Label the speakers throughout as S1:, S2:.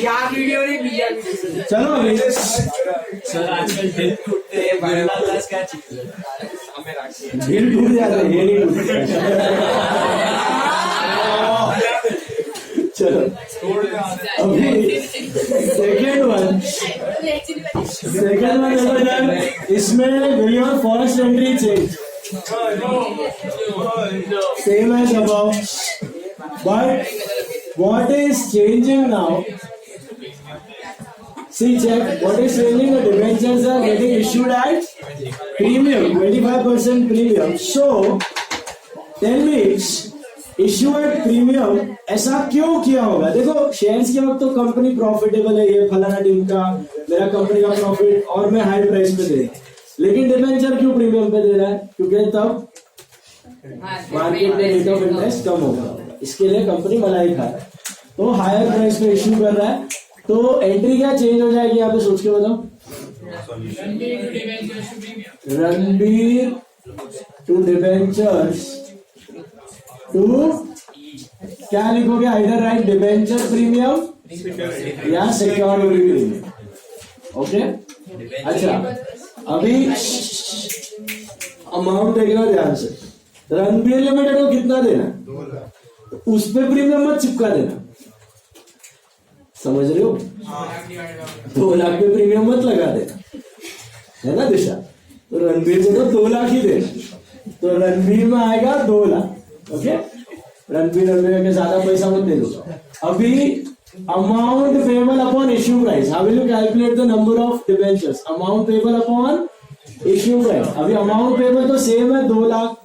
S1: यार वीडियो नहीं भैया।
S2: चलो अभी
S3: सर आजकल दिल टूटते हैं, बड़ा क्लास क्या चीज है?
S2: दिल टूट जाता है, ये नहीं टूटता। चलो अभी सेकेंड वन देखो यार, इसमें your first entry change same as above, but what is changing now? See, check. What is changing? The debentures are getting issued at premium, 25% premium. So, tell me, issue at premium ऐसा क्यों किया होगा? देखो shares के वक्त तो company profitable है, ये फलाना टीम का मेरा कंपनी का प्रॉफिट और मैं हाई प्राइस पे दे रहा हूं, लेकिन डिबेंचर क्यों प्रीमियम पे दे रहा है? क्योंकि तब मार्केट में रेट ऑफ इंटरेस्ट कम होगा, इसके लिए कंपनी मलाई खा रहा है, तो हायर प्राइस पे इश्यू कर रहा है। तो एंट्री क्या चेंज हो जाएगी यहाँ पे, सोच के बताओ। रणबीर टू डिबेंचर्स टू क्या लिखोगे? आइदर राइट डिबेंचर प्रीमियम या सिक्योरिटी प्रीमियम। ओके, अच्छा अभी अमाउंट देखना ध्यान से। रणबीर लिमिटेड को कितना देना, उस पे प्रीमियम मत चिपका देना, समझ रहे हो? 2 लाख पे प्रीमियम मत लगा देना, है ना दिशा? तो रणबीर को तो 2 लाख ही देना, तो रणबीर में आएगा 2 लाख। ओके, रणबीर के ज्यादा पैसा मत दे दो। अभी amount payable upon issue price, how will you calculate the number of debentures? Amount payable upon issue price. अभी अमाउंट पेबल तो सेम है 2 लाख,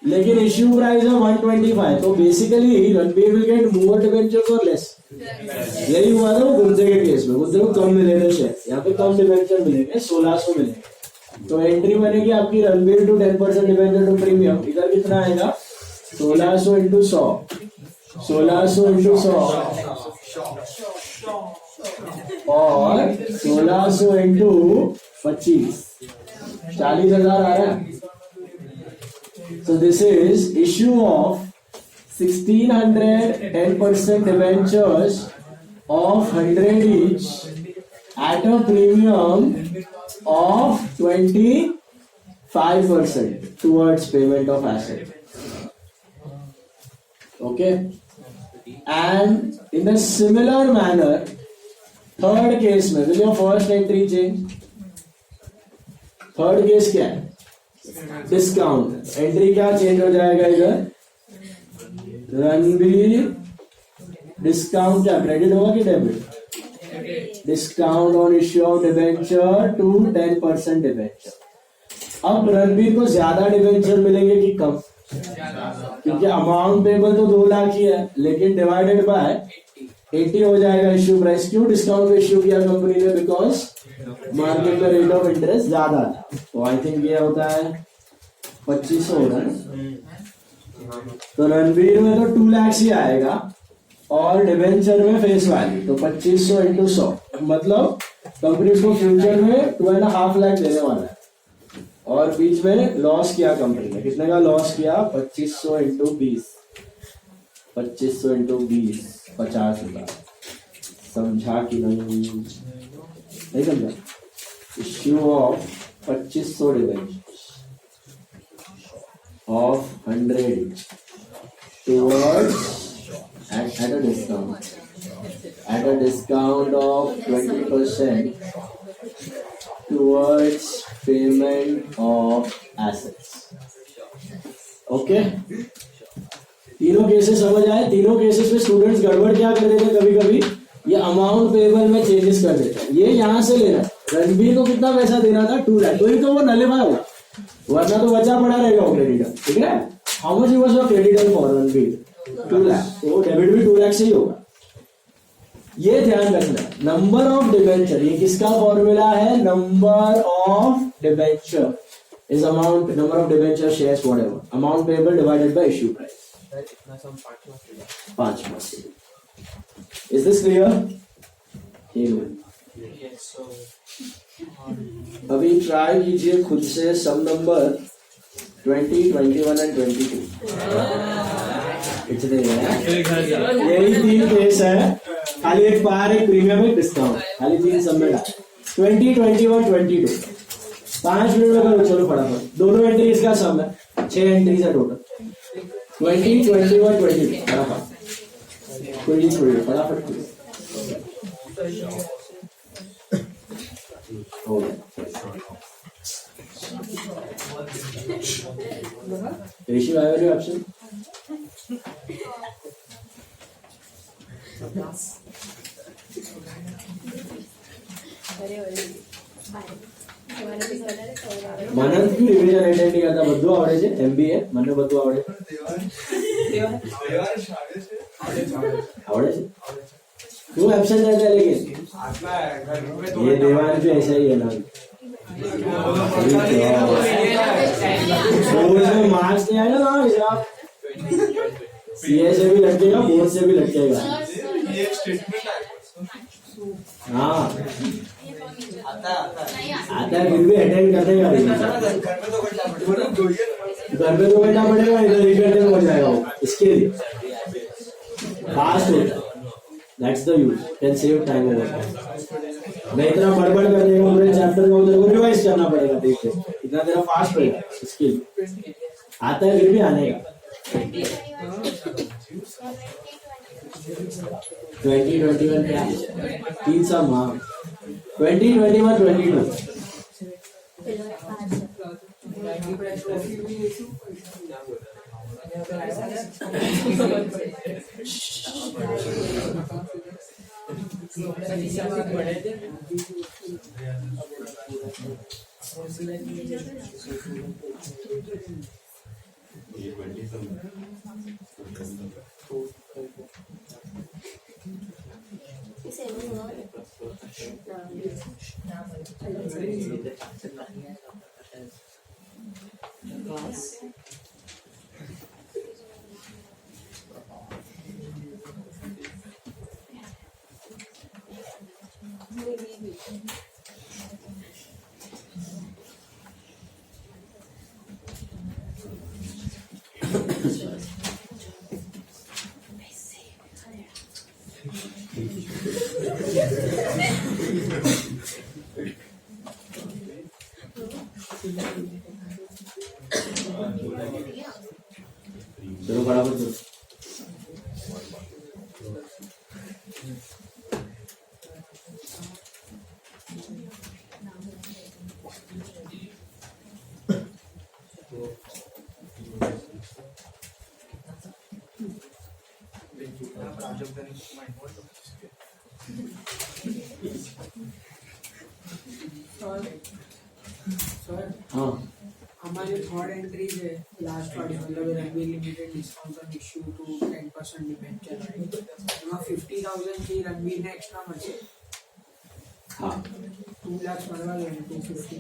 S2: लेकिन इश्यू प्राइस है 125, तो basically Ranbir will get more debentures और लेस। यही हुआ था वो गुंजे के केस में, गुंजे को कम मिले थे शेयर, यहाँ पे कम डिबेंचर मिलेंगे, 1600 मिलेंगे। तो एंट्री बनेगी आपकी Ranbir to 10% debenture to premium. इधर कितना आएगा? 1600 इंटू 100, 1600 इंटू 100 और 1600 इंटू 25, 40,000 आ रहा है। So this is issue of 1600 10% debentures of 100 each at a premium of 25% towards payment of asset. Okay, and in a similar manner, third case में will your first entry change? Third case क्या है? Discount. Entry क्या change हो जाएगा इधर? Ranbir discount क्या credit होगा कि debit? Discount on issue of debenture to 10% debenture. अब रणबीर को ज्यादा डिबेंचर मिलेंगे कि कम? क्योंकि अमाउंट पेबल तो 2 लाख ही है, लेकिन डिवाइडेड बाय 80 हो जाएगा इश्यू प्राइस। क्यों डिस्काउंट पे इश्यू किया कंपनी ने? बिकॉज मार्केट में रेट ऑफ इंटरेस्ट ज्यादा था। तो आई थिंक ये होता है 2500 होगा ना, तो रणबीर में तो 2 लाख ही आएगा और डिबेंचर में फेस वैल्यू, तो 2500 इंटू 100, मतलब कंपनी को फ्यूचर में 2.5 लाख देने वाला है। और बीच में लॉस किया कंपनी ने, कितने का लॉस किया? 2500 इंटू 20, 2500 इंटू 20, 50,000। समझा कि नहीं समझा? Issue of 2500 debentures of 100 towards at a discount of 20% towards payment of assets. Okay, तीनों केसेस समझ आए? तीनों केसेस में स्टूडेंट्स गड़बड़ क्या कर देते हैं कभी कभी, ये अमाउंट पेबल में चेंजेस कर देते हैं। ये यहाँ से लेना, रणबीर को कितना पैसा देना था? 2 लाख, तो ही तो वो नलेफाई होगा, वरना तो बचा पड़ा रहेगा वो क्रेडिटर। ठीक है, how much was your creditor for Ranbir? 2 lakh, तो डेबिट भी 2 लाख से ही होगा। ये ध्यान रखना, नंबर ऑफ डिबेंचर, ये किसका फॉर्मूला है? Number of debenture is amount, number of debenture shares whatever, amount payable divided by issue price. 5 marks. Is this clear? अभी ट्राई कीजिए खुद से सम नंबर 20, 21 एंड 22। इतने यही 3 केस है, खाली एक पार, एक प्रीमियम, एक डिस्काउंट, खाली 3 सबमिट 20, 21, 22। 5 मिनट में करो, चलो फटाफट। दोनों एंट्री इसका सम है, 6 एंट्रीज है टोटल। 20, 21, 22 फटाफट, फटाफट हो गया। ऋषि भाई ऑप्शन મને રિવિઝન અટેન્ડ નહીં કરતા, બધું આવડે છે, MBA મને બધું આવડે છે। तू एब्सेंट रहता है, लेकिन ये देवान भी ऐसा ही है ना, बोर्ड में मार्क्स नहीं आएगा ना, CA से भी लटकेगा, बोर्ड से भी लटकेगा। हाँ आता है, फिर भी अटेंड करने का घर पे तो बैठना पड़ेगा, इधर रिकॉर्ड हो जाएगा वो, इसके लिए फास्ट होता है। That's the use, can save time over time। मैं इतना बड़बड़ कर देगा, पूरे चैप्टर को उधर को रिवाइज करना पड़ेगा, देखते इतना तेरा फास्ट होगा, स्किल आता है फिर भी आने का। 20, 21 क्या 3 सम, हाँ 20, 21, 22 चलो बराबर दो। हाँ
S1: हमारे थर्ड एंट्रीज है लास्ट वाली, मतलब Ranveer limited discount on issue to 10% debenture, એમાં 50,000 થી रणवीर ને એક્સ્ટ્રા મળશે।
S2: हाँ
S1: 2 લાખ મળવા જોઈએ, 250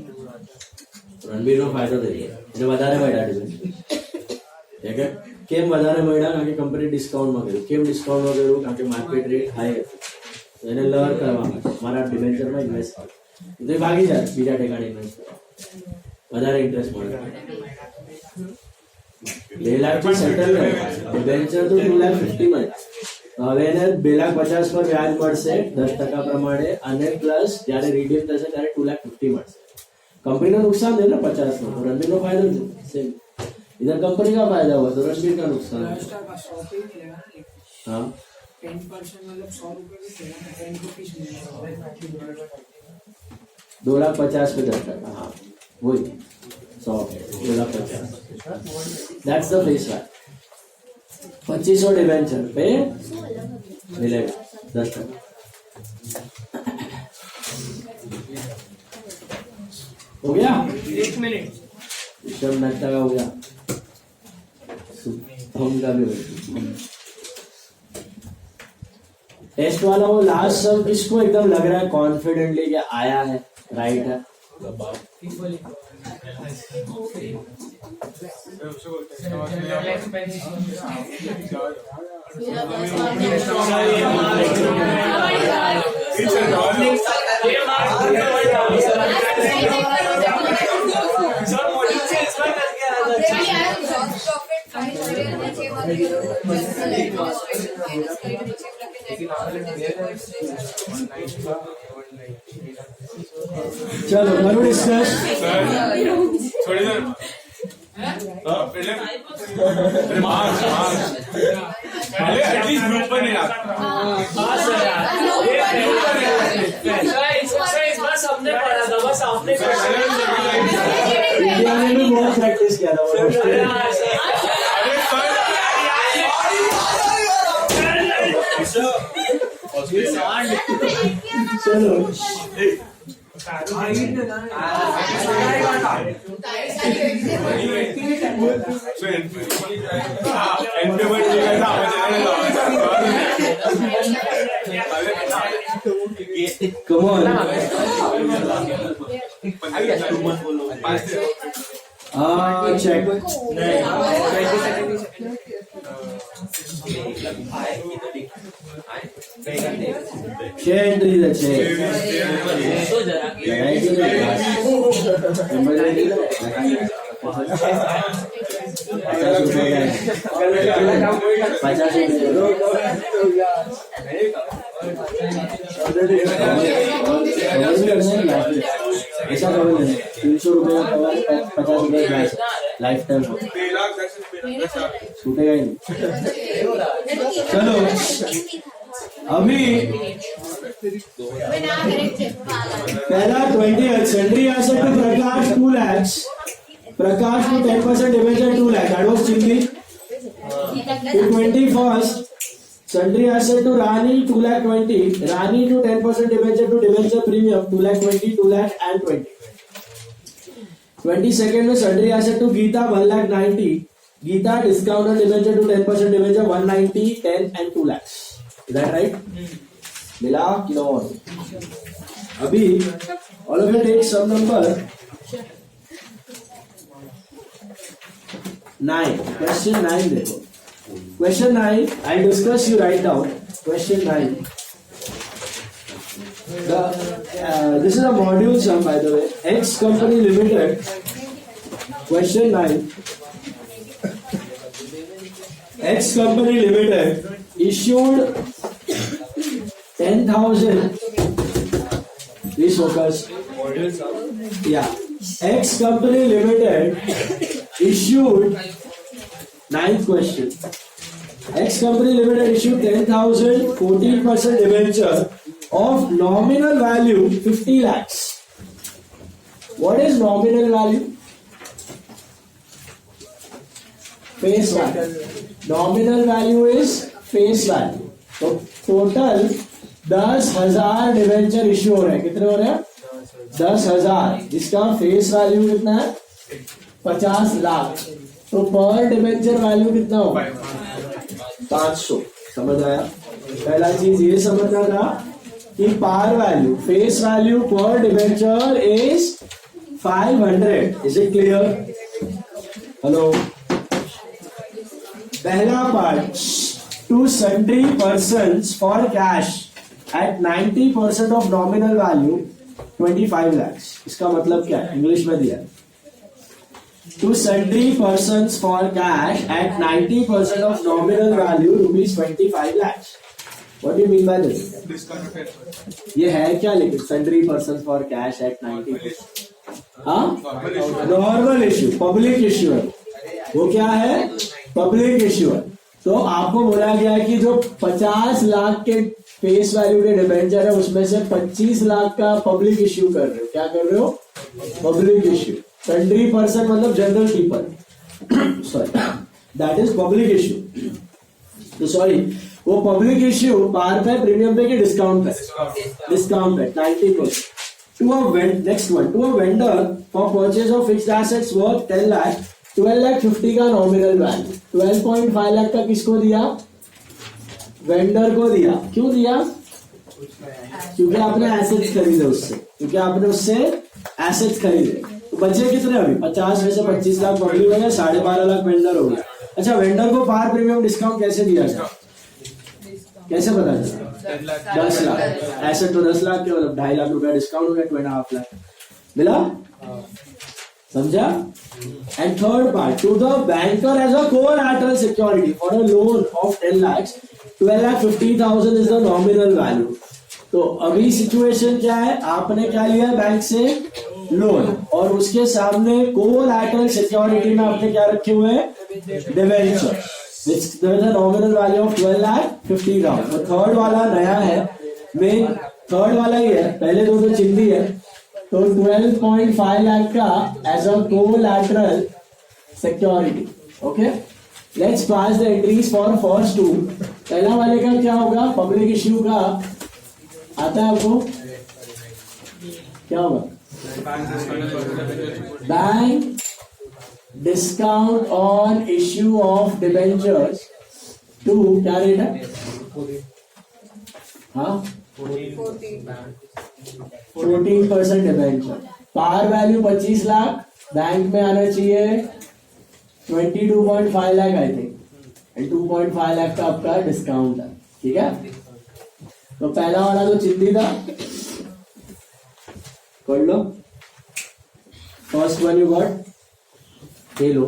S2: रणवीर નો ફાયદો થઈ ગયો, એટલે વધારે મળ્યા છે। કેમ વધારે મળ્યા? કારણ કે કંપની ડિસ્કાઉન્ટમાં કર્યું। કેમ ડિસ્કાઉન્ટમાં કર્યું? કારણ કે માર્કેટ રેટ હાઈ હતો, તો એને લવર કરવા માટે મારા ડિબેન્ચરમાં ઇન્વેસ્ટ કર્યું, એટલે ભાગી જાય બીજા ઠેકાણે ઇન્વેસ્ટ કરવા, વધારે ઇન્ટરેસ્ટ મળે। 2 લાખ થી સેટલ કર્યા, ડિબેન્ચર તો 2,50,000 મળે, હવે એને 2,50,000 પર વ્યાજ મળશે 10% પ્રમાણે, અને પ્લસ જ્યારે રિડીમ થશે ત્યારે 2,50,000 મળશે। कंपनी का नुकसान है ना 50 में, तो रणवीर को फायदा सेम। इधर कंपनी का फायदा हुआ तो रणवीर का नुकसान है। हाँ
S1: 10% मतलब 100 रुपए भी मिलेगा, 10 रुपीस मिलेगा,
S2: 2,50,000 पे 10%। हाँ वही 100 2,50,000, that's the face value. 2500 debenture पे मिलेगा 10%। हो गया?
S1: 1 मिनट
S2: ऋषभ मेहता का हो गया, हम का भी हो गया। टेस्ट वाला वो लास्ट सब इसको एकदम लग रहा है कॉन्फिडेंटली कि आया है, राइट है। चलो करो डिस्कस.
S4: थोड़ी देर पहले एटलीस्ट ग्रुप पर नहीं आता.
S3: हाँ सर यार, ये एक्सरसाइज बस हमने पढ़ा था, बस आपने
S2: इंडिया में भी बहुत प्रैक्टिस किया था वो. चलो come on. Check. Share entry the check. लगाई क्यों नहीं? नंबर नहीं लगा. 50 रुपए का है. 50 ऐसा कवर लेना. 300 रुपए का कवर, 50 रुपए का लाइफ टाइम छूटेगा ही नहीं. चलो अभी पहला 20 sundry asset to Prakash 2 lakhs. Prakash to 10% debenture 2 lakh. That was Chindi. To 21st, sundry asset to Rani 2 lakh 20. Rani to 10% debenture to debenture premium 2 lakh 20, 2 lakh and 20. 22nd में sundry asset to Geeta 1 lakh 90. Geeta discount on debenture to 10% debenture 190, 10 and 2 lakhs. Is that right? मिला कि no? अभी all of you take some number 9. Question 9 देखो. Question 9 I'll discuss. You write down. Question 9. This is a module sum, by the way. X Company Limited. Question 9. X Company Limited issued 10,000. Please focus. Yeah. X Company Limited issued 9th question. X Company Limited issued 10,000 14% debenture of nominal value 50 lakhs. What is nominal value? Face value. Nominal value is face value. तो total 10,000 debenture issue हो रहे हैं. कितने हो रहे हैं? 10,000. जिसका face value कितना है? 50 लाख. तो पर डिवेंचर वैल्यू कितना होगा? 500. समझ आया? पहला चीज ये समझना था कि पार वैल्यू, फेस वैल्यू पर debenture is 500. Is it clear? Hello. पहला part, to sundry persons for cash at 90% of nominal value 25 lakhs. इसका मतलब क्या है? इंग्लिश में दिया. To sundry persons for cash at 90% of nominal value rupees 25 lakhs. What do you mean by this? ये है क्या? लेकिन sundry persons for cash at 90%. हाँ? Normal issue, public issue. वो क्या है? Public issue. तो आपको बोला गया है कि जो 50 लाख के फेस वैल्यू के डिबेंचर है उसमें से 25 लाख का पब्लिक इश्यू कर रहे हो. क्या कर रहे हो? Public issue. सन्ड्री पर्सन मतलब general people. Sorry, that is public issue. तो सॉरी, वो पब्लिक इश्यू पार पे, प्रीमियम पे कि डिस्काउंट पे? डिस्काउंट पे 90%. To a next one, to a vendor for purchase of fixed assets worth 10 lakh. 12,50,000 का nominal value. 12.5 lakh का किसको दिया? वेंडर को दिया. क्यों दिया? क्योंकि आपने एसेट्स खरीदे उससे. क्योंकि आपने उससे एसेट्स खरीदे. तो बचे कितने अभी? 50 में से 25 लाख पब्लिक हो गया, 12.5 लाख वेंडर हो गया. अच्छा, वेंडर को पार प्रीमियम डिस्काउंट कैसे दिया गया? कैसे पता चला? 10 लाख. एसेट तो 10 लाख के, मतलब 2.5 लाख रुपया डिस्काउंट हो गया, 2.5 लाख मिला. समझा? And third part, to the banker as a collateral security for a loan of 10 lakhs, 12,50,000 is the nominal value. तो अभी सिचुएशन क्या है, आपने क्या लिया बैंक से लोन और उसके सामने कोलैटरल सिक्योरिटी में आपने क्या रखे हुए हैं, debenture, which there is a nominal value of 12,50,000. तो थर्ड वाला नया है, मेन थर्ड वाला ही है, पहले दो तो चिंदी है. तो 12.5 लाख का as a collateral security. Okay, let's pass the entries for first two. पहला वाले का क्या होगा, पब्लिक इश्यू का आता है आपको, क्या होगा, bank discount on issue of debentures to, क्या रेट है, हाँ 14% debenture. Par value 25 lakh, bank में आना चाहिए 22.5 lakh I think, and 2.5 lakh का आपका डिस्काउंट है. ठीक है, तो पहला वाला तो चिंदी था, कर लो. फर्स्ट वन यू गॉट, ले लो.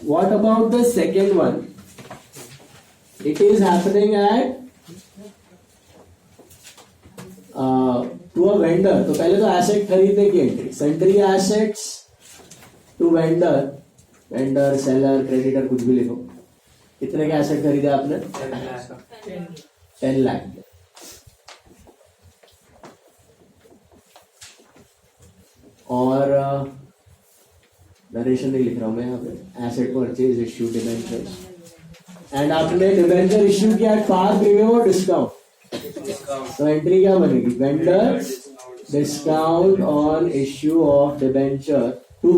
S2: What about the second one? It is happening at to a vendor. तो पहले तो एसेट खरीदने की entry, sentry assets to vendor, vendor seller creditor कुछ भी लिखो. कितने के एसेट खरीदे आपने? 10 लाख. और नरेशन नहीं लिख रहा हूं मैं यहाँ पे, asset purchase issue debenture, and आपने डिबेंचर इश्यू किया एट पार प्रीमियम और डिस्काउंट. तो एंट्री क्या बनेगी, vendor discount on issue of debenture to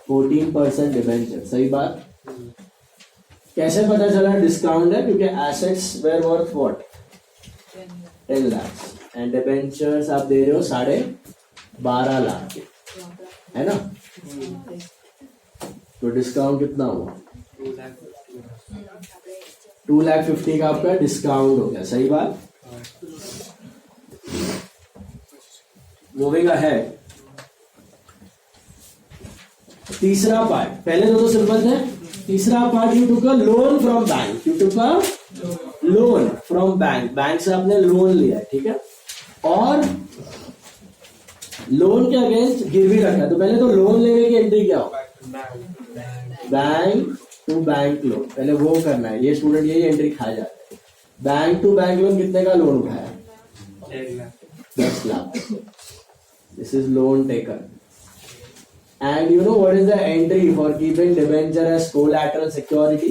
S2: 14% debenture. सही बात. कैसे पता चला डिस्काउंट है, क्योंकि assets were worth what 10 lakh and debentures आप दे रहे हो 12.5 लाख के, है ना. तो डिस्काउंट कितना हुआ, 2,50,000 का आपका डिस्काउंट हो गया. सही बात. मूविंग अहेड, तीसरा पार्ट. पहले तो सिंपल है. तीसरा part, you took a loan from bank. You took a loan from bank, bank से आपने लोन लिया. ठीक है, और लोन के अगेंस्ट गिरवी रखा. तो पहले तो लोन लेने की एंट्री क्या हो, बैंक टू बैंक लोन, पहले वो करना है. ये स्टूडेंट यही एंट्री खा जाता है. बैंक टू बैंक लोन कितने का लोन उठाया, 10 lakh. This is loan taken. And you know what is the entry for keeping debenture as collateral security?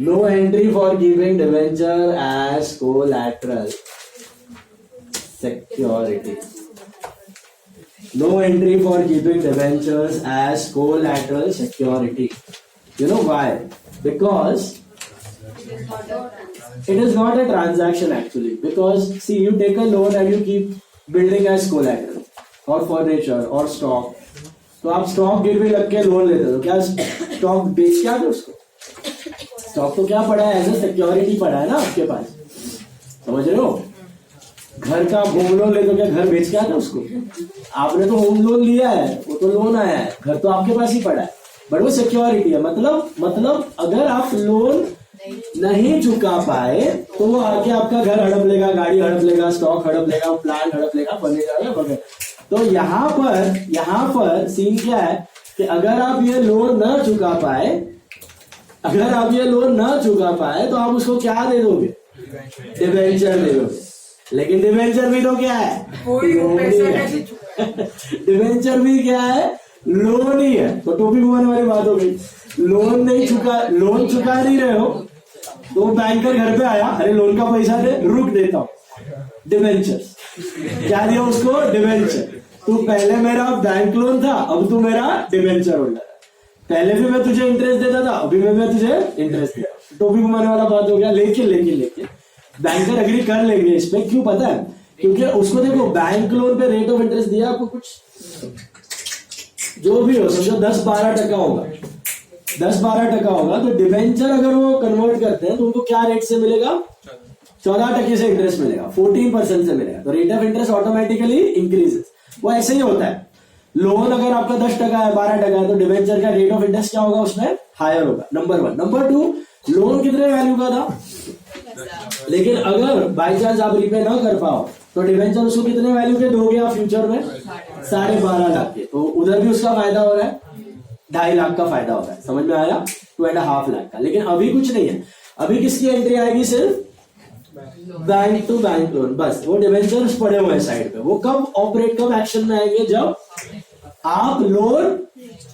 S2: No entry for keeping debenture as collateral security. No entry for keeping debentures as collateral security. You know why? Because it is not a transaction actually. Because see, you take a loan and you keep building as collateral or furniture or stock. तो आप stock गिरवी लग के loan लेते हो, क्या stock बेच क्या दो उसको? स्टॉक तो क्या पड़ा है, एज ए सिक्योरिटी पड़ा है ना आपके पास. समझ रहे हो? घर का होम लोन ले तो क्या घर बेच के आता उसको? आपने तो होम लोन लिया है, वो तो लोन आया है, घर तो आपके पास ही पड़ा है, बट वो सिक्योरिटी है. मतलब अगर आप लोन नहीं चुका पाए तो वो आके आपका घर हड़प लेगा, गाड़ी हड़प लेगा, स्टॉक हड़प लेगा, प्लांट हड़प लेगा, फर्नीचर वगैरह. तो यहाँ पर सीन क्या है कि अगर आप ये लोन ना चुका पाए तो आप उसको क्या दे दोगे, डिबेंचर दे दोगे. लेकिन डिबेंचर भी तो क्या है, डिबेंचर भी क्या है, लोन ही है. तो टोपी घुमाने वाली बात हो गई. लोन चुका नहीं रहे हो तो बैंकर घर पे आया, अरे लोन का पैसा दे, रुक देता हूँ, डिबेंचर. क्या दिया उसको, डिबेंचर. तू पहले मेरा बैंक लोन था, अब तू मेरा डिबेंचर होल्डर. पहले भी मैं तुझे इंटरेस्ट देता था, अभी मैं तुझे इंटरेस्ट दिया. टोपी घुमाने वाला बात हो गया. लेकिन बैंकर एग्री कर लेंगे इस पे. क्यों पता है, क्योंकि उसको देखो बैंक लोन पे रेट ऑफ इंटरेस्ट दिया आपको कुछ जो भी हो, समझो 10-12% होगा, 10-12% होगा, तो डिबेंचर अगर वो कन्वर्ट करते हैं तो उनको क्या रेट से मिलेगा? 14% से इंटरेस्ट मिलेगा, 14% से मिलेगा, तो rate of interest automatically increases. वो ऐसे ही होता है, लोन अगर आपका 10% है, 12% है, तो डिबेंचर का रेट ऑफ इंटरेस्ट क्या होगा? उसमें हायर होगा, नंबर 1। नंबर 2, लोन कितने वैल्यू का था, लेकिन अगर बाई चांस आप रिपे ना कर पाओ तो डिबेंचर उसको कितने वैल्यू के दोगे आप फ्यूचर में? 12.5 लाख के, तो उधर भी उसका फायदा हो रहा है, 2.5 लाख का फायदा हो रहा है, समझ में आया? 2.5 लाख का। लेकिन अभी कुछ नहीं है, अभी किसकी एंट्री आएगी? सिर्फ बैंक टू बैंक लोन, बस वो डिबेंचर्स पड़े हुए हैं साइड पे। वो कब ऑपरेट, कब एक्शन में आएंगे? जब आप लोन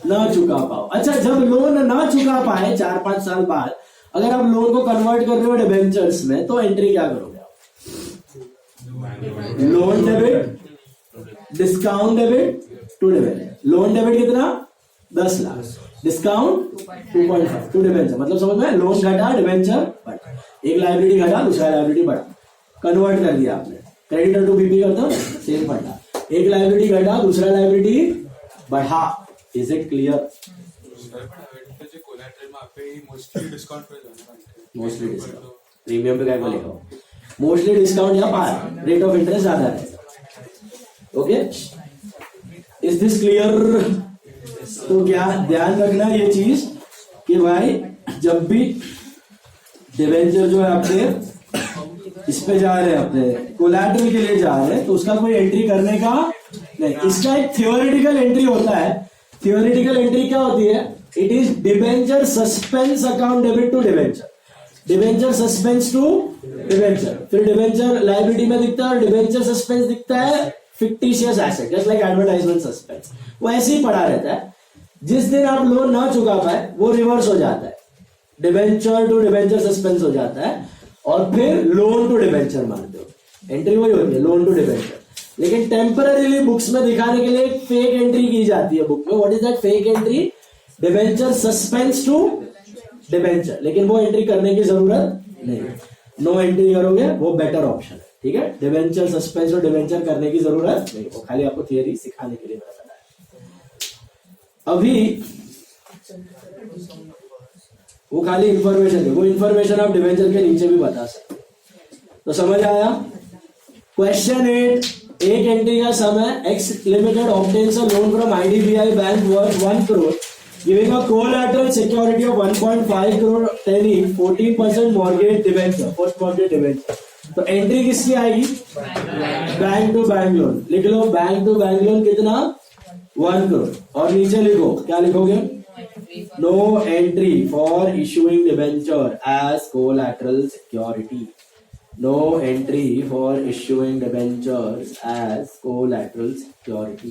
S2: ना चुका पाओ। अच्छा, जब लोन ना चुका पाए 4-5 साल बाद, अगर आप लोन को कन्वर्ट कर रहे हो डिबेंचर्स में, तो एंट्री क्या करोगे आप? Loan debit, discount debit to debenture. Loan debit कितना? 10 लाख, डिस्काउंट 2.5 टू डिबेंचर। मतलब समझ में, लोन घटा, डिबेंचर बढ़ा, एक लाइबिलिटी घटा, दूसरा लाइबिलिटी बढ़ा, कन्वर्ट कर दिया आपने। क्रेडिटर टू बीपी करता सेम फंडा, एक लाइबिलिटी घटा, दूसरा लाइबिलिटी बढ़ा। Is it clear? Mostly discount, premium पे क्या बोलेगा? मोस्टली डिस्काउंट या पार, रेट ऑफ इंटरेस्ट ज्यादा रहेगा। Okay, is this clear? तो क्या ध्यान रखना ये चीज कि भाई जब भी डिबेंचर जो है अपने इस पे जा रहे हैं, अपने कोलैटरल के लिए जा रहे हैं, तो उसका कोई एंट्री करने का नहीं। इसका एक थियोरेटिकल एंट्री होता है। थियोरेटिकल एंट्री क्या होती है? It is debenture suspense account debit to debenture, debenture suspense to debenture. फिर डिबेंचर लाइबिलिटी में दिखता है और डिबेंचर सस्पेंस दिखता है fictitious asset, just like advertisement suspense. वो ऐसे ही पड़ा रहता है। जिस दिन आप लोन ना चुका पाए वो रिवर्स हो जाता है, डिबेंचर टू डिबेंचर सस्पेंस हो जाता है, और फिर लोन टू डिबेंचर मानते हो। एंट्री वही होती है, लोन टू डिबेंचर। लेकिन टेम्पररीली बुक्स में दिखाने के लिए एक फेक एंट्री की जाती है बुक में। What is that fake entry? Debenture suspense to debenture. लेकिन वो एंट्री करने की जरूरत नहीं, नो एंट्री करोगे वो बेटर ऑप्शन है। ठीक है, डिबेंचर सस्पेंस और डिबेंचर करने की जरूरत नहीं, वो खाली आपको थियरी सिखाने के लिए मैंने बताया। अभी वो खाली इंफॉर्मेशन है, वो इंफॉर्मेशन आप डिबेंचर के नीचे भी बता सकते। तो समझ आया? क्वेश्चन 8, एक एंट्री का समय X limited obtains a loan from IDBI bank worth 1 crore giving a collateral security of 1.5 crore 14% mortgage debenture, post mortgage debenture. तो एंट्री किसकी आएगी? Bank to bank loan. लिख लो बैंक टू बैंक लोन कितना? 1 crore। और नीचे लिखो, क्या लिखोगे? No entry for issuing debenture as collateral security. No entry for issuing debentures as collateral security.